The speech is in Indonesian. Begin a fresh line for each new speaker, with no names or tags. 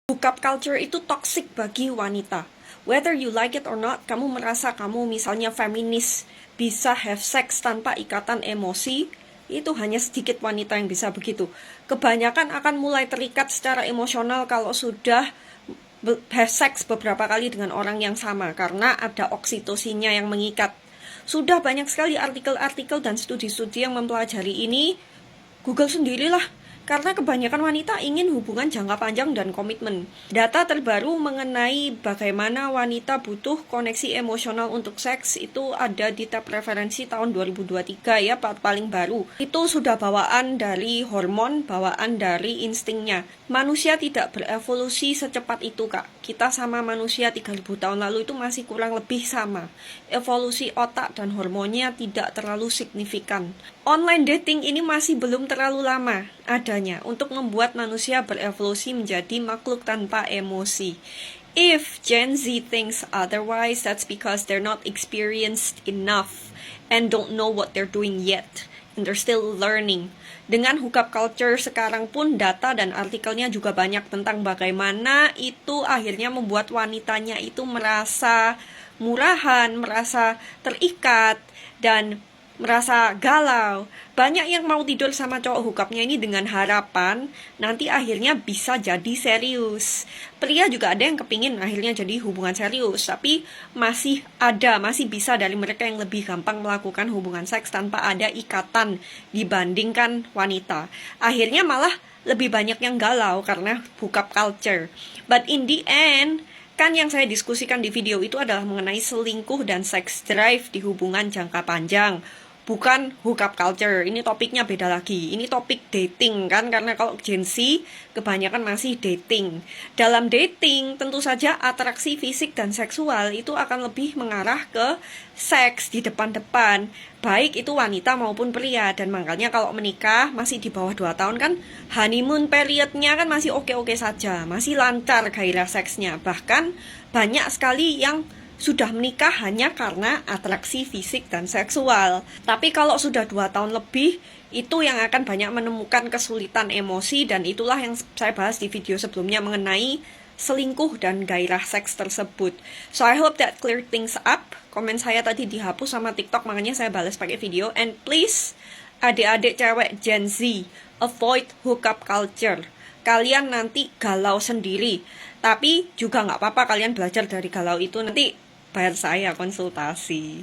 Hookup culture itu toxic bagi wanita. Whether you like it or not, kamu merasa kamu misalnya feminis, bisa have sex tanpa ikatan emosi, itu hanya sedikit wanita yang bisa begitu. Kebanyakan akan mulai terikat secara emosional kalau sudah have sex beberapa kali dengan orang yang sama, karena ada oksitosinnya yang mengikat. Sudah banyak sekali artikel-artikel dan studi-studi yang mempelajari ini. Google sendirilah. Karena kebanyakan wanita ingin hubungan jangka panjang dan komitmen. Data terbaru mengenai bagaimana wanita butuh koneksi emosional untuk seks itu ada di tab referensi tahun 2023 ya, paling baru. Itu sudah bawaan dari hormon, bawaan dari instingnya. Manusia tidak berevolusi secepat itu, Kak. Kita sama manusia 3000 tahun lalu itu masih kurang lebih sama. Evolusi otak dan hormonnya tidak terlalu signifikan. Online dating ini masih belum terlalu lama adanya untuk membuat manusia berevolusi menjadi makhluk tanpa emosi. If Gen Z thinks otherwise, that's because they're not experienced enough and don't know what they're doing yet. And they're still learning. Dengan hookup culture sekarang pun data dan artikelnya juga banyak tentang bagaimana itu akhirnya membuat wanitanya itu merasa murahan, merasa terikat, dan merasa galau. Banyak yang mau tidur sama cowok hookupnya ini dengan harapan nanti akhirnya bisa jadi serius. Pria juga ada yang kepingin akhirnya jadi hubungan serius, tapi masih bisa dari mereka yang lebih gampang melakukan hubungan seks tanpa ada ikatan dibandingkan wanita. Akhirnya malah lebih banyak yang galau karena hookup culture. But in the end, kan yang saya diskusikan di video itu adalah mengenai selingkuh dan sex drive di hubungan jangka panjang. Bukan hookup culture, ini topiknya beda lagi. Ini topik dating kan, karena kalau Gen Z kebanyakan masih dating. Dalam dating, tentu saja atraksi fisik dan seksual itu akan lebih mengarah ke seks di depan-depan. Baik itu wanita maupun pria. Dan makanya kalau menikah masih di bawah 2 tahun kan, honeymoon periodnya kan masih oke-oke saja. Masih lancar gairah seksnya. Bahkan banyak sekali yang sudah menikah hanya karena atraksi fisik dan seksual. Tapi kalau sudah 2 tahun lebih, itu yang akan banyak menemukan kesulitan emosi, dan itulah yang saya bahas di video sebelumnya mengenai selingkuh dan gairah seks tersebut. So I hope that clear things up. Komen saya tadi dihapus sama TikTok, makanya saya balas pakai video. And please, adik-adik cewek Gen Z, avoid hookup culture. Kalian nanti galau sendiri. Tapi juga nggak apa-apa kalian belajar dari galau itu, nanti bayar saya konsultasi.